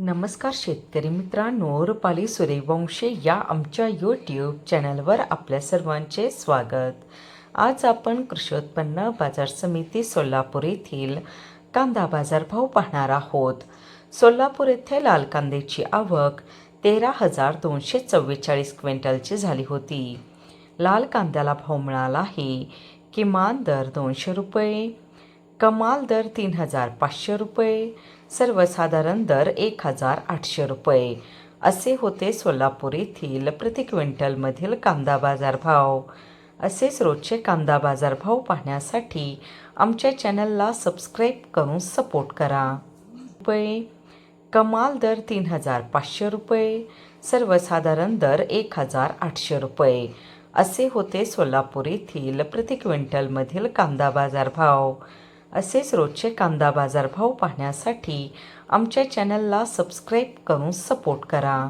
नमस्कार शेतकरी मित्रांनो, रुपाली सूर्यवंशी या आमच्या यूट्यूब चॅनलवर आपल्या सर्वांचे स्वागत. आज आपण कृषी उत्पन्न बाजार समिती सोलापूर येथील कांदा बाजारभाव पाहणार आहोत. सोलापूर येथे लाल कांद्याची आवक 13,244 क्विंटलची झाली होती. लाल कांद्याला भाव मिळाला आहे. किमान दर 200 रुपये, कमाल दर 3,500 रुपये, सर्वसाधारण दर 1,800 रुपये असे होते सोलापूर येथील प्रति क्विंटलमधील कांदा बाजारभाव. असेच रोजचे कांदा बाजारभाव पाहण्यासाठी आमच्या चॅनलला सबस्क्राईब करून सपोर्ट करा. रुपये, कमाल दर 3,500 रुपये, सर्वसाधारण दर 1,800 रुपये असे होते सोलापूर येथील प्रति क्विंटलमधील कांदा बाजारभाव. असेच रोजचे कांदा बाजारभाव पाहण्यासाठी आमच्या चॅनलला सबस्क्राईब करून सपोर्ट करा.